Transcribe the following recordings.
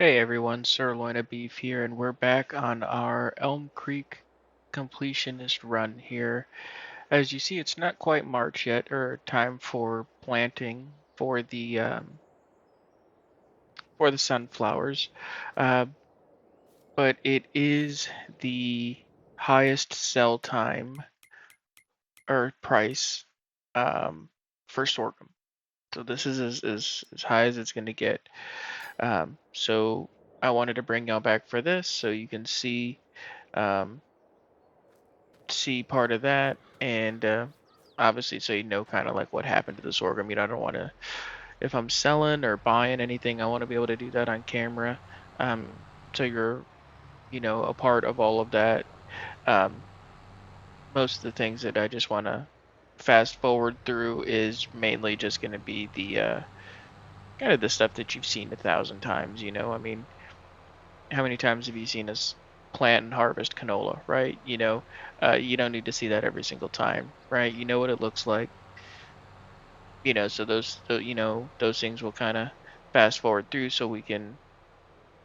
Hey everyone, Sirloin of Beef here, and we're back on our Elm Creek completionist run here. As you see, it's not quite March yet, or time for planting for the sunflowers, uh, but it is the highest sell time or price um, for sorghum. So this is as high as it's going to get. So I wanted to bring y'all back for this so you can um, see part of that, and obviously so you know kind of like what happened to the sorghum. I don't want to, if I'm selling or buying anything, I want to be able to do that on camera. So you're a part of all of that. um, Most of the things that I just want to fast forward through is mainly just going to be the kind of the stuff that you've seen 1,000 times. I mean, how many times have you seen us plant and harvest canola, right? You don't need to see that every single time, right? You know what it looks like. So those things will kind of fast forward through so we can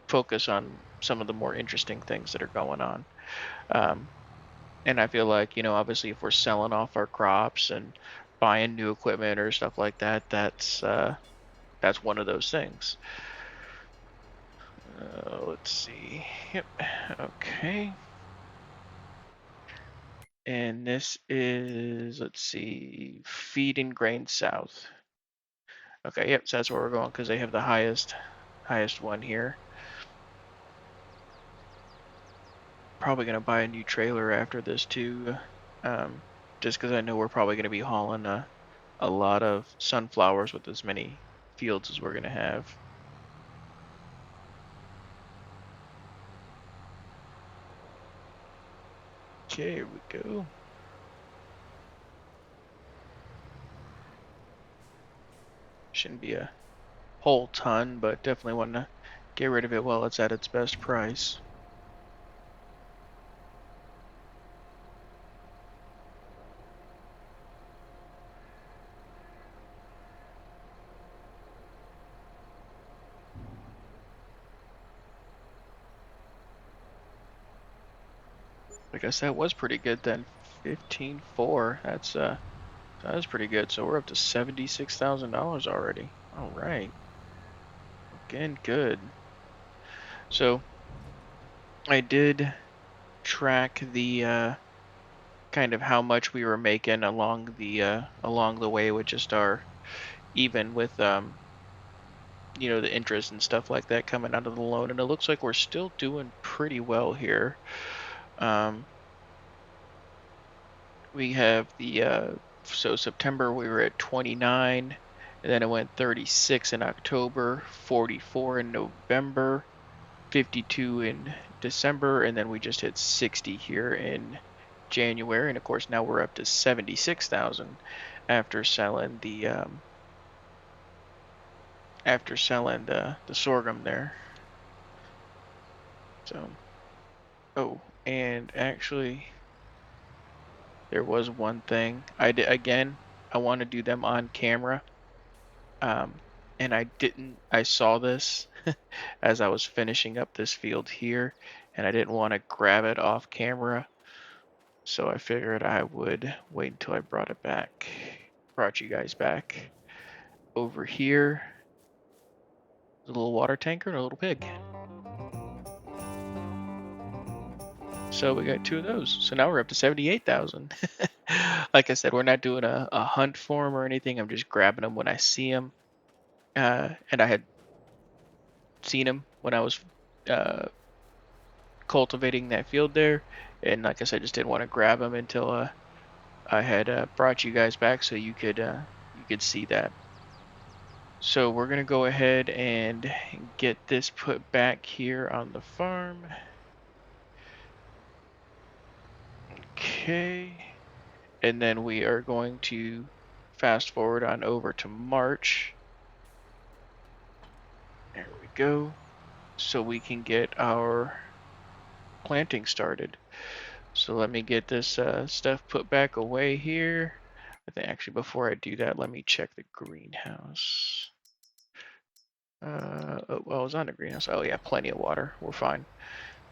focus on some of the more interesting things that are going on. Um, and I feel like, obviously if we're selling off our crops and buying new equipment or stuff like that, that's one of those things. Let's see. Yep. Okay. And this is, let's see, Feed and Grain South. Okay, yep, so that's where we're going because they have the highest one here. Probably gonna buy a new trailer after this too, just because I know we're probably gonna be hauling a lot of sunflowers with as many fields as we're gonna have. Okay, here we go. Shouldn't be a whole ton, but definitely want to get rid of it while it's at its best price. I guess that was pretty good then. 15.4. That was pretty good. So we're up to $76,000 already. All right. Again, good. So I did track the kind of how much we were making along the way with just our even with the interest and stuff like that coming out of the loan, and it looks like we're still doing pretty well here. Um, we have the so September we were at 29, and then it went 36 in October, 44 in November, 52 in December, and then we just hit 60 here in January, and of course now we're up to 76,000 after selling the sorghum there. So, oh, and actually there was one thing I did again. I want to do them on camera. Um, and I didn't. I saw this as I was finishing up this field here, and I didn't want to grab it off camera. So I figured I would wait until I brought you guys back. Over here, a little water tanker and a little pig. So we got two of those. So now we're up to 78,000. Like I said, we're not doing a hunt for them or anything. I'm just grabbing them when I see them. And I had seen them when I was uh, cultivating that field there. And like I said, just didn't want to grab them until I had brought you guys back so you could see that. So we're gonna go ahead and get this put back here on the farm. Okay. And then we are going to fast forward on over to March. There we go. So we can get our planting started. So let me get this stuff put back away here. I think actually before I do that, let me check the greenhouse. Oh, well, it's on the greenhouse. Oh yeah, plenty of water. We're fine.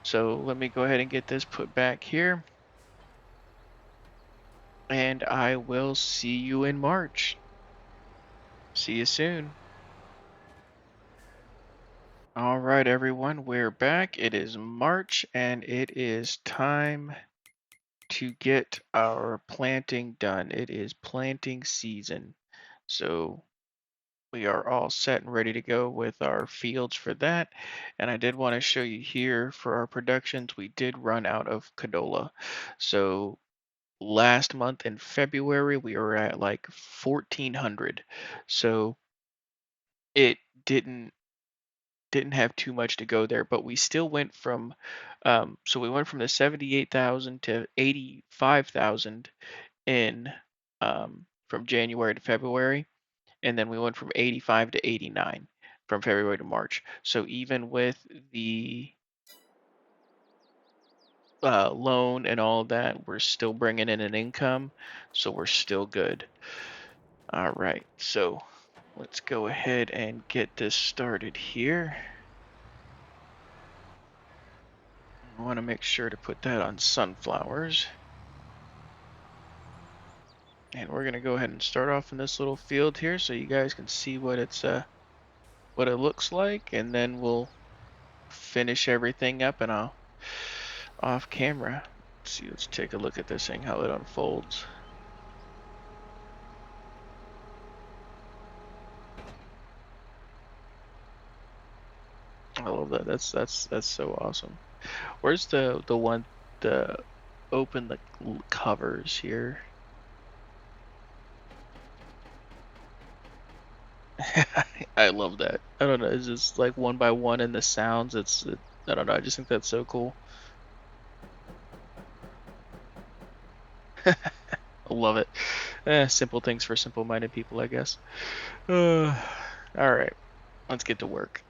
So let me go ahead and get this put back here, and I will see you in March. See you soon. All right, everyone, we're back. It is March, and it is time to get our planting done. It is planting season. So we are all set and ready to go with our fields for that. And I did want to show you here for our productions, we did run out of canola. So last month in February, we were at like 1400. So it didn't have too much to go there, but we still went from so we went from the 78,000 to 85,000 in from January to February, and then we went from 85 to 89 from February to March. So even with the loan and all of that, we're still bringing in an income, so we're still good. All right, so let's go ahead and get this started here. I want to make sure to put that on sunflowers. And we're gonna go ahead and start off in this little field here so you guys can see what it looks like, and then we'll finish everything up and I'll off camera. Let's see, let's take a look at this thing, how it unfolds. I love that. That's so awesome. Where's the one the open the covers here? I love that. I don't know. It's just like one by one in the sounds. I don't know. I just think that's so cool. I love it. Simple things for simple-minded people, I guess. Uh, all right, let's get to work.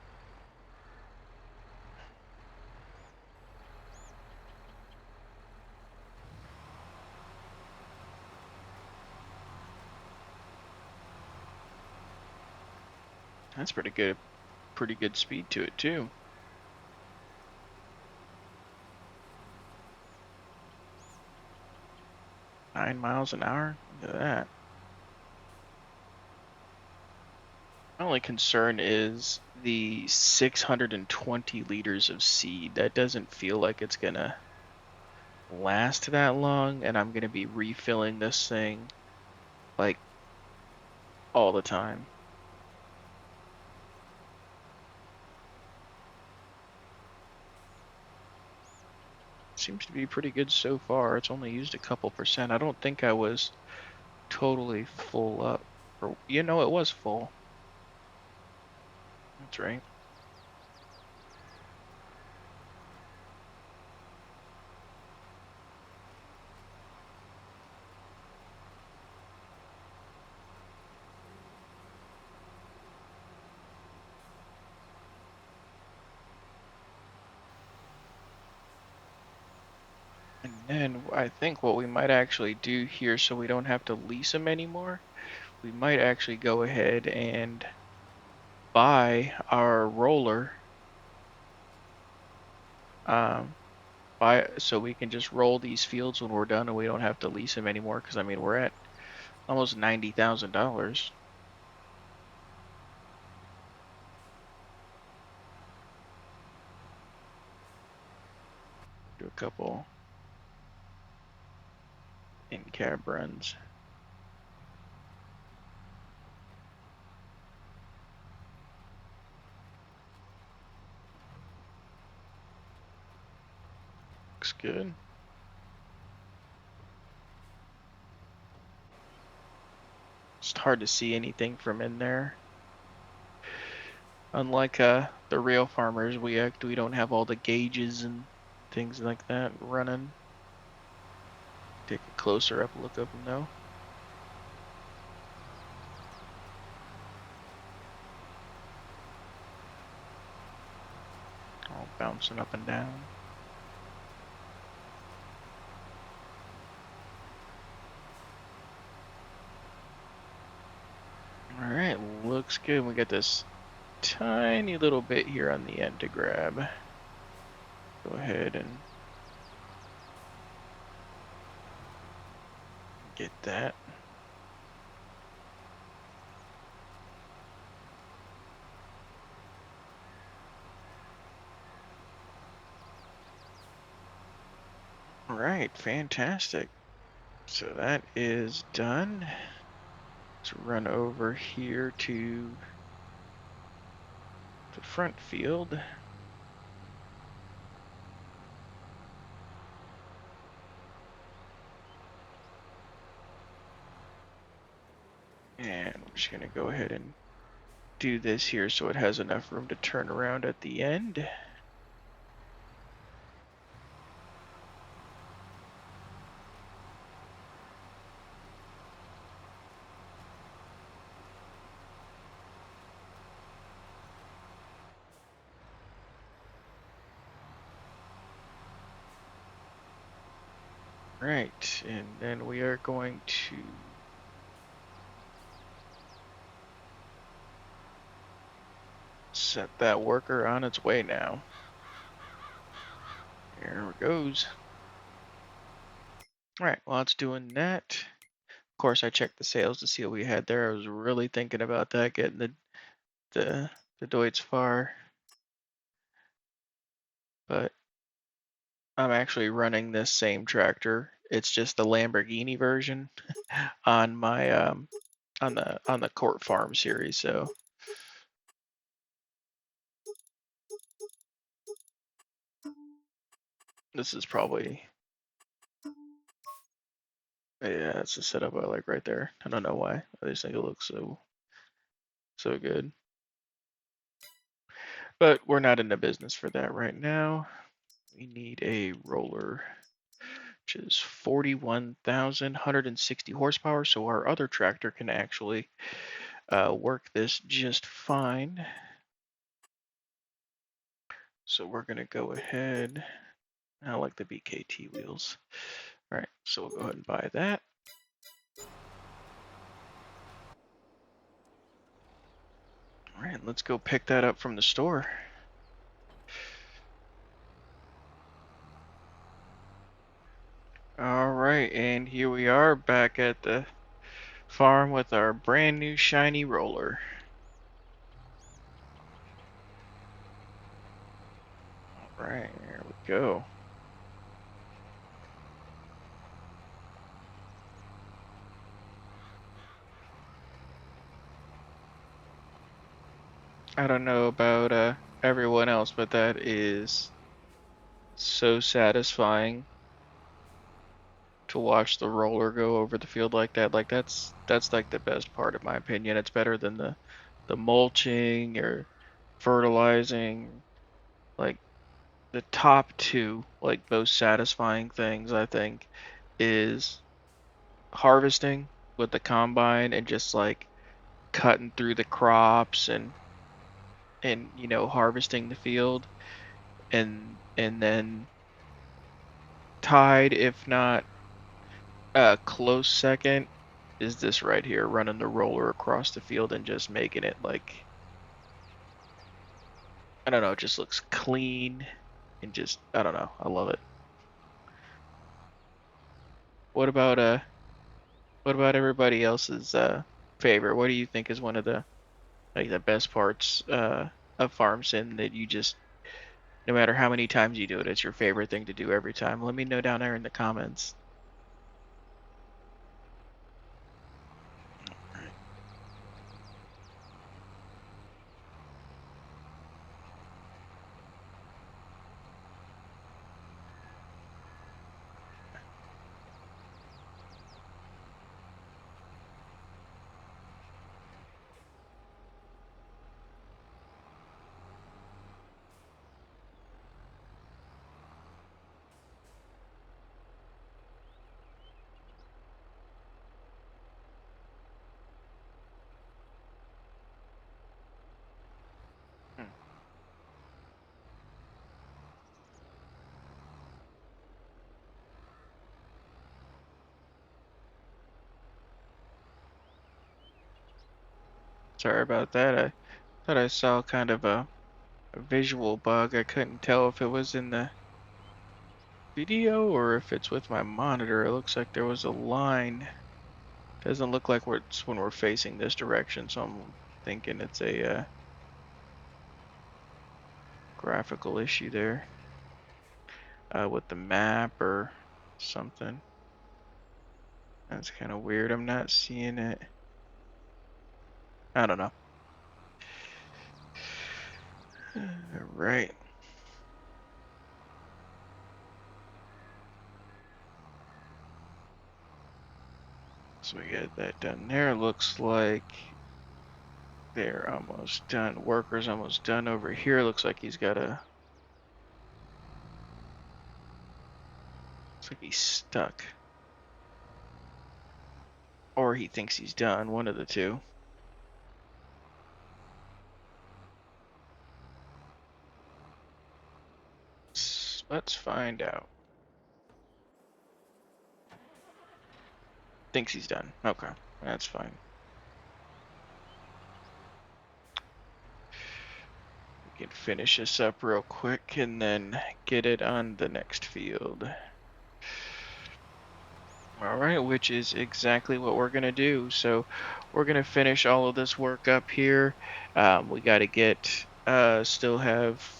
That's pretty good. Pretty good speed to it too. 9 miles an hour. Look at that. My only concern is the 620 liters of seed. That doesn't feel like it's gonna last that long, and I'm gonna be refilling this thing like all the time. Seems to be pretty good so far. It's only used a couple percent. I don't think I was totally full up. Or, it was full. That's right. And then I think what we might actually do here so we don't have to lease them anymore, we might actually go ahead and buy our roller, um, buy so we can just roll these fields when we're done and we don't have to lease them anymore. Because I mean we're at almost $90,000. Do a couple in cab runs. Looks good. It's hard to see anything from in there. Unlike the real farmers, we don't have all the gauges and things like that running. Take a closer up look of them though. All bouncing up and down. All right, looks good. We got this tiny little bit here on the end to grab. Go ahead and get that. All right, fantastic. So that is done. Let's run over here to the front field. And we're just going to go ahead and do this here so it has enough room to turn around at the end. Right, and then we are going to set that worker on its way now. Here it goes. All right, while it's doing that, of course I checked the sales to see what we had there. I was really thinking about that, getting the the Deutz Fahr, but I'm actually running this same tractor. It's just the Lamborghini version on my on the Court Farm series. So this is probably, yeah, it's a setup I like right there. I don't know why. I just think it looks so good. But we're not in the business for that right now. We need a roller, which is 41,160 horsepower, so our other tractor can actually work this just fine. So we're gonna go ahead. I like the BKT wheels. All right, so we'll go ahead and buy that. All right, let's go pick that up from the store. All right, and here we are back at the farm with our brand new shiny roller. All right, here we go. I don't know about everyone else, but that is so satisfying to watch the roller go over the field like that. Like that's like the best part of my opinion. It's better than the mulching or fertilizing. Like the top two like most satisfying things I think is harvesting with the combine and just like cutting through the crops and harvesting the field, and then tied if not close second is this right here, running the roller across the field and just making it like, I don't know, it just looks clean and just, I don't know, I love it. What about everybody else's favorite? What do you think is one of the like the best parts of farm sim that you just, no matter how many times you do it, it's your favorite thing to do every time? Let me know down there in the comments. Hmm. Sorry about that. Thought I saw kind of a visual bug. I couldn't tell if it was in the video or if it's with my monitor. It looks like there was a line. Doesn't look like it's when we're facing this direction, so I'm thinking it's a graphical issue there with the map or something. That's kind of weird. I'm not seeing it. I don't know. All right. So we got that done there. Looks like they're almost done. Worker's almost done over here. Looks like he's got a. Looks like he's stuck. Or he thinks he's done. One of the two. Let's find out. Thinks he's done. Okay. That's fine. We can finish this up real quick and then get it on the next field. Alright, which is exactly what we're going to do. So we're going to finish all of this work up here. We got to get, still have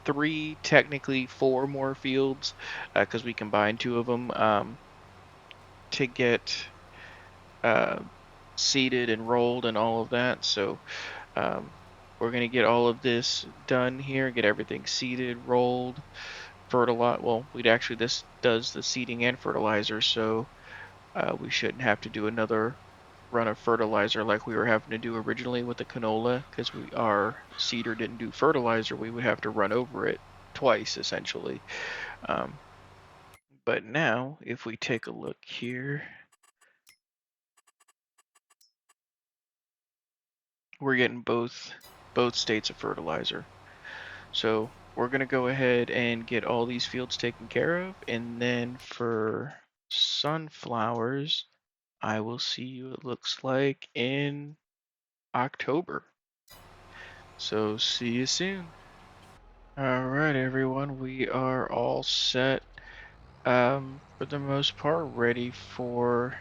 three, technically four more fields, because we combined two of them to get seeded and rolled and all of that. So we're going to get all of this done here, get everything seeded, rolled, fertilize. Well, this does the seeding and fertilizer, so we shouldn't have to do another run of fertilizer like we were having to do originally with the canola, because our seeder didn't do fertilizer. We would have to run over it twice essentially. But now if we take a look here, we're getting both states of fertilizer. So we're going to go ahead and get all these fields taken care of, and then for sunflowers, I will see you, it looks like, in October. So see you soon. All right, everyone, we are all set for the most part, ready for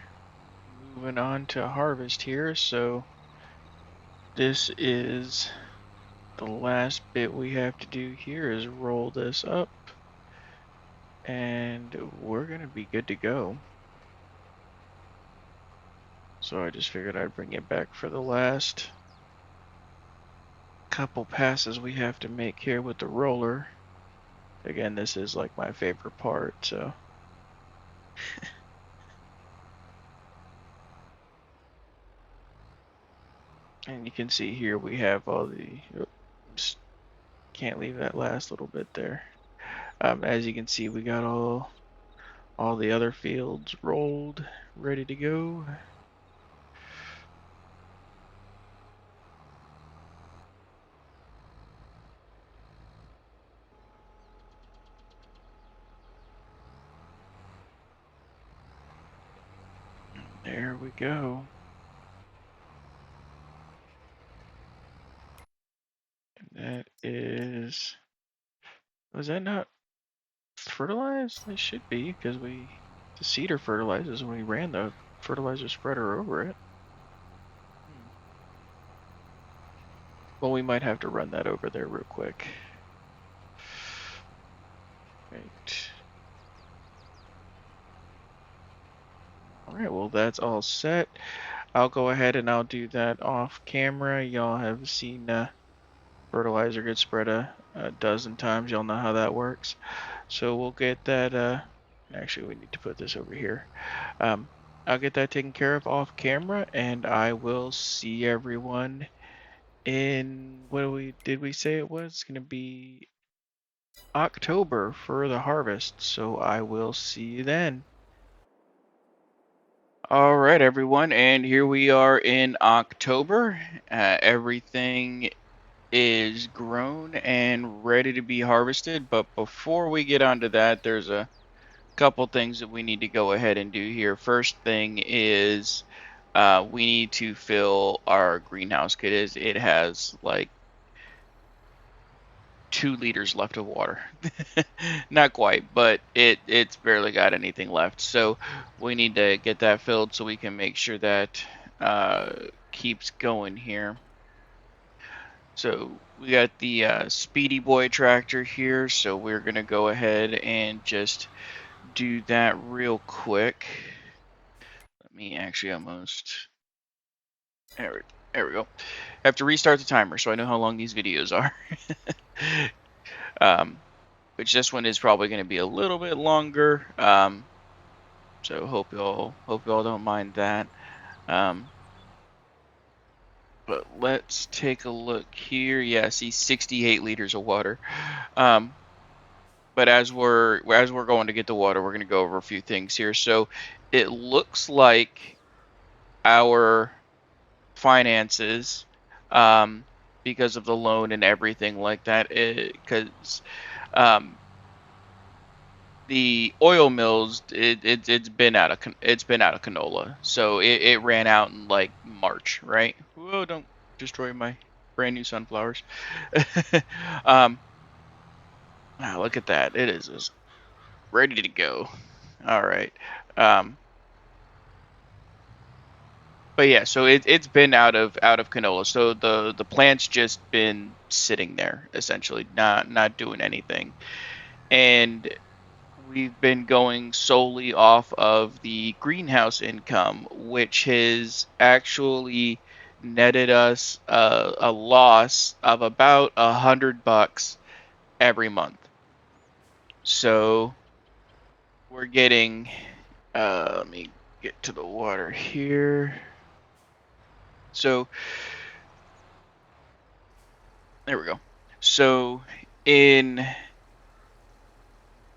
moving on to harvest here. So this is the last bit we have to do here is roll this up, and we're gonna be good to go. So I just figured I'd bring it back for the last couple passes we have to make here with the roller. Again, this is like my favorite part, so. And you can see here we have all the, oops, can't leave that last little bit there. As you can see, we got all the other fields rolled, ready to go. There we go. And that is, was that not fertilized? It should be, because the seeder fertilizes when we ran the fertilizer spreader over it. Well, we might have to run that over there real quick. Right. Alright, well that's all set. I'll go ahead and I'll do that off camera. Y'all have seen fertilizer get spread a dozen times. Y'all know how that works. So we'll get that, actually we need to put this over here. I'll get that taken care of off camera, and I will see everyone in, did we say it was going to be October for the harvest. So I will see you then. All right, everyone, and here we are in October. Everything is grown and ready to be harvested, but before we get onto that, there's a couple things that we need to go ahead and do here. First thing is we need to fill our greenhouse. It has like 2 liters left of water. Not quite, but it's barely got anything left. So we need to get that filled so we can make sure that keeps going here. So we got the Speedy Boy tractor here, so we're gonna go ahead and just do that real quick. Let me actually almost there we go. I have to restart the timer so I know how long these videos are. um, which this one is probably going to be a little bit longer. So hope y'all don't mind that. But let's take a look here. Yeah, see 68 liters of water. But as we're going to get the water, we're going to go over a few things here. So it looks like our finances, because of the loan and everything like that, because the oil mills, it's been out of canola, so it ran out in like March, right? Whoa! Don't destroy my brand new sunflowers. um, look at that! It is just ready to go. All right. Um, but yeah, so it's been out of canola, so the plant's just been sitting there essentially, not doing anything, and we've been going solely off of the greenhouse income, which has actually netted us a loss of about $100 every month. So we're getting. Let me get to the water here. So there we go. So in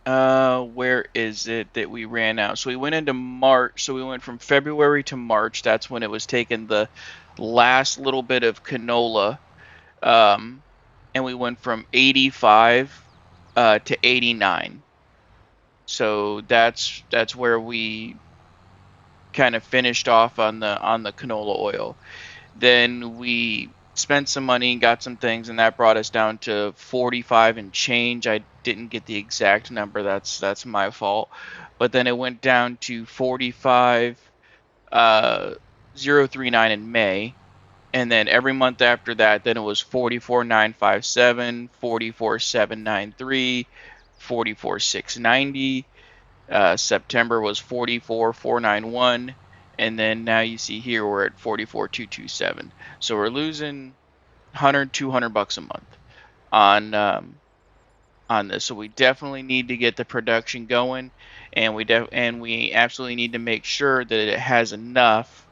where is it that we ran out? So we went into March. So we went from February to March. That's when it was taking the last little bit of canola. Um, and we went from 85 to 89. So that's where we kind of finished off on the canola oil. Then we spent some money and got some things, and that brought us down to 45 and change. I didn't get the exact number. That's my fault. But then it went down to 45 uh 039 in May, and then every month after that, then it was 44,957, 44,793, 44,690. September was 44,491, and then now you see here we're at 44,227. So we're losing 100, $200 a month on this. So we definitely need to get the production going, and we absolutely need to make sure that it has enough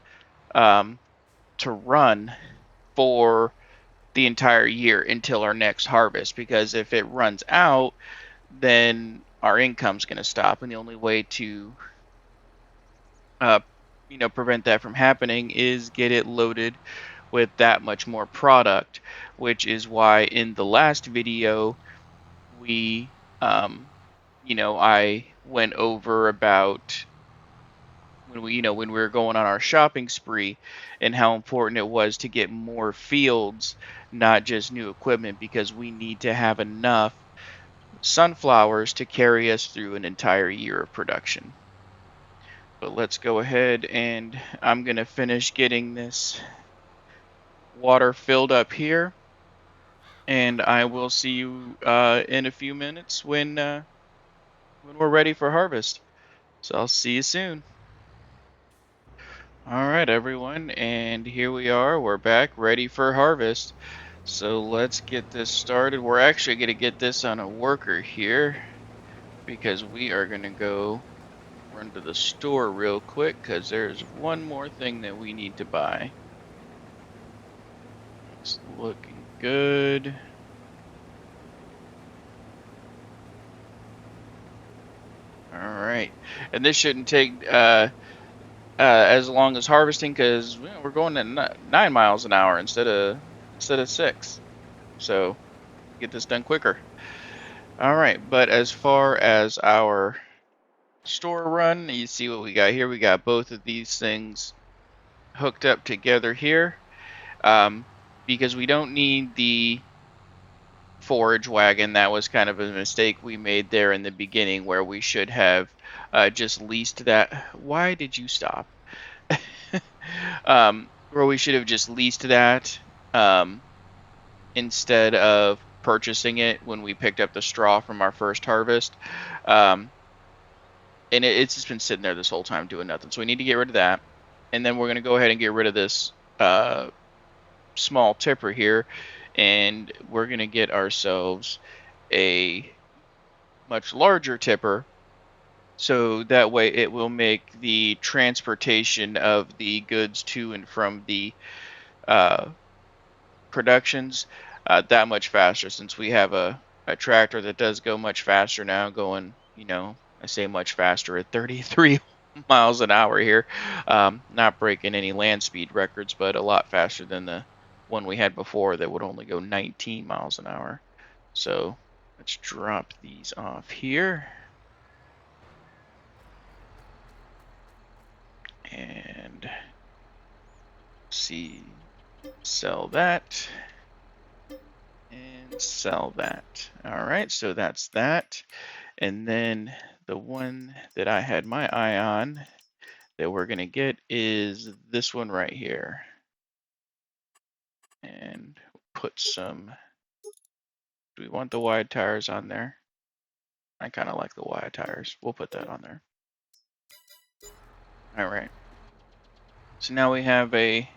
to run for the entire year until our next harvest. Because if it runs out, then our income's going to stop, and the only way to uh, prevent that from happening is get it loaded with that much more product, which is why in the last video we I went over about when we were going on our shopping spree and how important it was to get more fields, not just new equipment, because we need to have enough sunflowers to carry us through an entire year of production. But let's go ahead, and I'm going to finish getting this water filled up here, and I will see you in a few minutes when we're ready for harvest. So I'll see you soon. All right, everyone, and here we are. We're back ready for harvest. So let's get this started. We're actually going to get this on a worker here because we are going to go run to the store real quick because there's one more thing that we need to buy. It's looking good. All right, and this shouldn't take as long as harvesting because we're going at 9 miles an hour instead of 6. So get this done quicker. All right, but as far as our store run, you see what we got here. We got both of these things hooked up together here, because we don't need the forage wagon. That was kind of a mistake we made there in the beginning, where we should have just leased that. Why did you stop? Where we should have just leased that, instead of purchasing it when we picked up the straw from our first harvest. Um, and it's just been sitting there this whole time doing nothing. So we need to get rid of that. And then we're going to go ahead and get rid of this small tipper here. And we're going to get ourselves a much larger tipper. So that way it will make the transportation of the goods to and from the uh, productions that much faster, since we have a tractor that does go much faster now, going, I say much faster at 33 miles an hour here. Not breaking any land speed records, but a lot faster than the one we had before that would only go 19 miles an hour. So let's drop these off here. And see, sell that. And sell that. All right, so that's that. And then the one that I had my eye on that we're going to get is this one right here. And put some, do we want the wide tires on there? I kind of like the wide tires. We'll put that on there. All right. So now we have a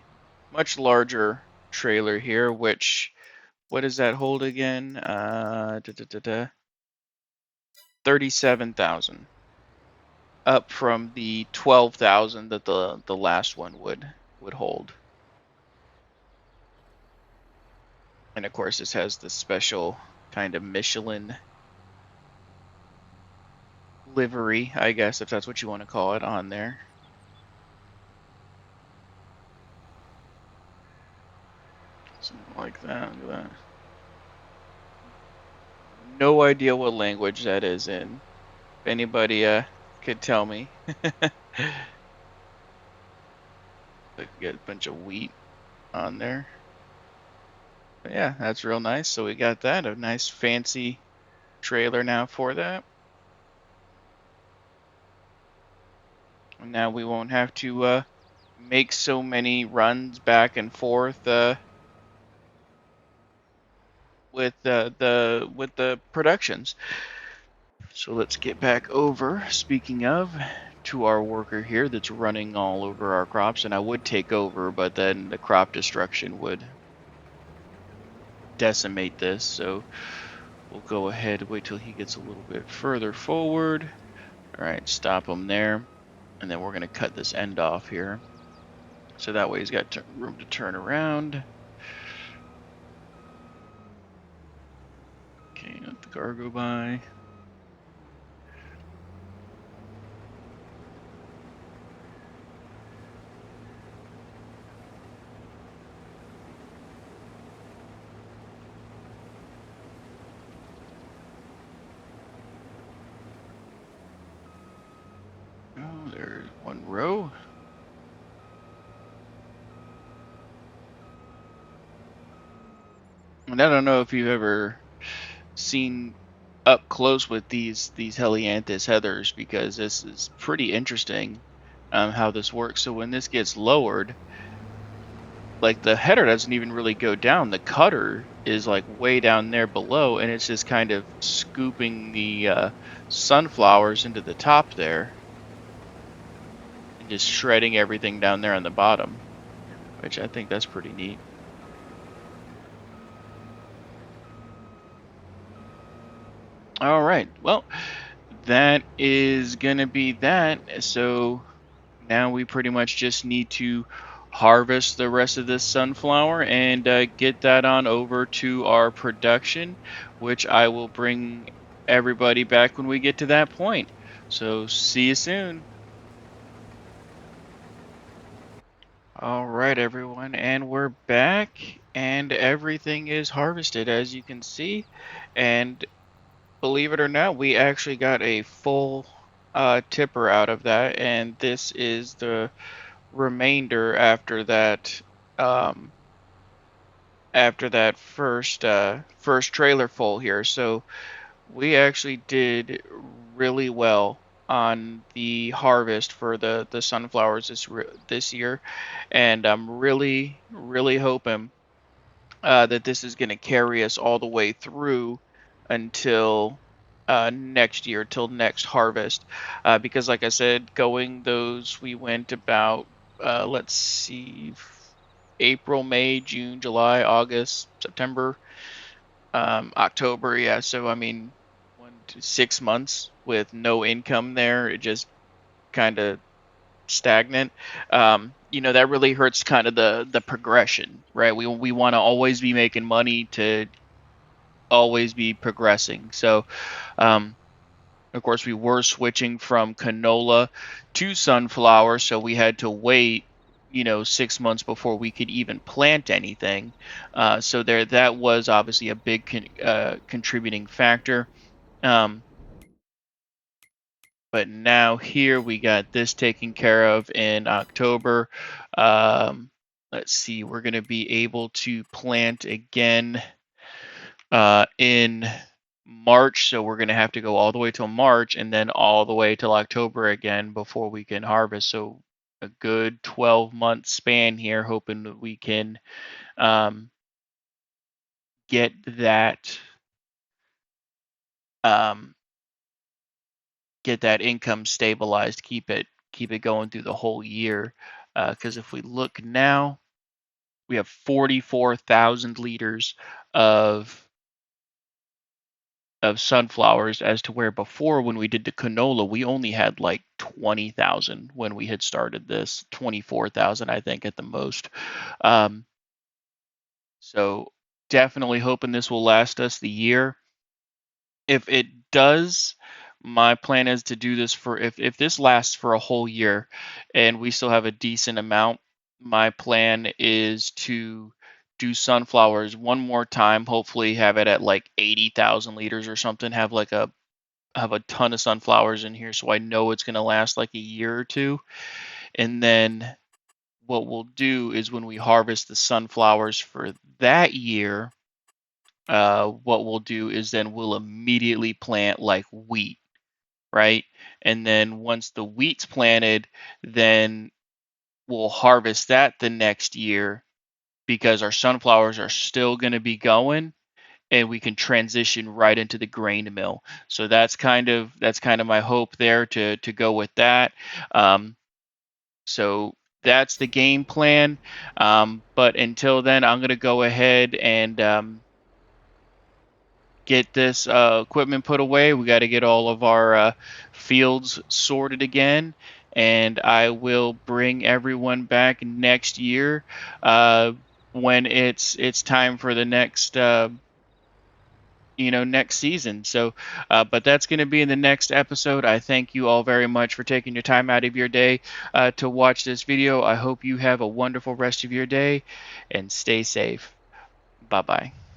much larger trailer here, which, what does that hold again? 37,000. Up from the 12,000 that the last one would hold. And of course, this has the special kind of Michelin livery, I guess, if that's what you want to call it, on there. Something like that. Look at that. No idea what language that is in. If anybody could tell me. Get a bunch of wheat on there. But yeah, that's real nice. So we got that, a nice fancy trailer now for that. And now we won't have to make so many runs back and forth with the productions. So let's get back over, speaking of, to our worker here that's running all over our crops. And I would take over, but then the crop destruction would decimate this. So we'll go ahead and wait till he gets a little bit further forward. All right, stop him there. And then we're going to cut this end off here. So that way he's got room to turn around. Okay, let the car go by. Oh, there's one row. And I don't know if you've ever seen up close with these Helianthus heathers, because this is pretty interesting how this works. So when this gets lowered, like the header doesn't even really go down. The cutter is like way down there below, and it's just kind of scooping the sunflowers into the top there and just shredding everything down there on the bottom, which I think that's pretty neat. All right, well, that is gonna be that. So now we pretty much just need to harvest the rest of this sunflower and get that on over to our production, which I will bring everybody back when we get to that point. So see you soon. All right, everyone, and we're back, and everything is harvested, as you can see. And believe it or not, we actually got a full tipper out of that, and this is the remainder um, after that first trailer full here. So we actually did really well on the harvest for the sunflowers this year, and I'm really hoping that this is going to carry us all the way through until next year, till next harvest. Because, like I said, we went about, let's see, April, May, June, July, August, September, October. Yeah, so I mean, 1 to 6 months with no income there, it just kind of stagnant. That really hurts kind of the progression, right? We want to always be making money to always be progressing. So, um, of course, we were switching from canola to sunflower, so we had to wait, 6 months before we could even plant anything. So that was obviously a big contributing factor. Um, but now here we got this taken care of in October. Um, let's see, we're going to be able to plant again in March, so we're going to have to go all the way till March and then all the way till October again before we can harvest. So a good 12-month span here, hoping that we can um, get um, that income stabilized, keep it going through the whole year. Because if we look now, we have 44,000 liters of sunflowers, as to where before when we did the canola we only had like 20,000 when we had started this, 24,000 I think at the most. um, so definitely hoping this will last us the year. If it does, my plan is to do this for, if this lasts for a whole year and we still have a decent amount, my plan is to do sunflowers one more time, hopefully have it at like 80,000 liters or something, have a ton of sunflowers in here so I know it's going to last like a year or two. And then what we'll do is when we harvest the sunflowers for that year, what we'll do is then we'll immediately plant like wheat, right? And then once the wheat's planted, then we'll harvest that the next year because our sunflowers are still going to be going, and we can transition right into the grain mill. So that's kind of my hope there to go with that. Um, so that's the game plan. But until then, I'm going to go ahead and get this equipment put away. We got to get all of our fields sorted again, and I will bring everyone back next year when it's time for the next season. So, but that's going to be in the next episode. I thank you all very much for taking your time out of your day to watch this video. I hope you have a wonderful rest of your day and stay safe. Bye bye.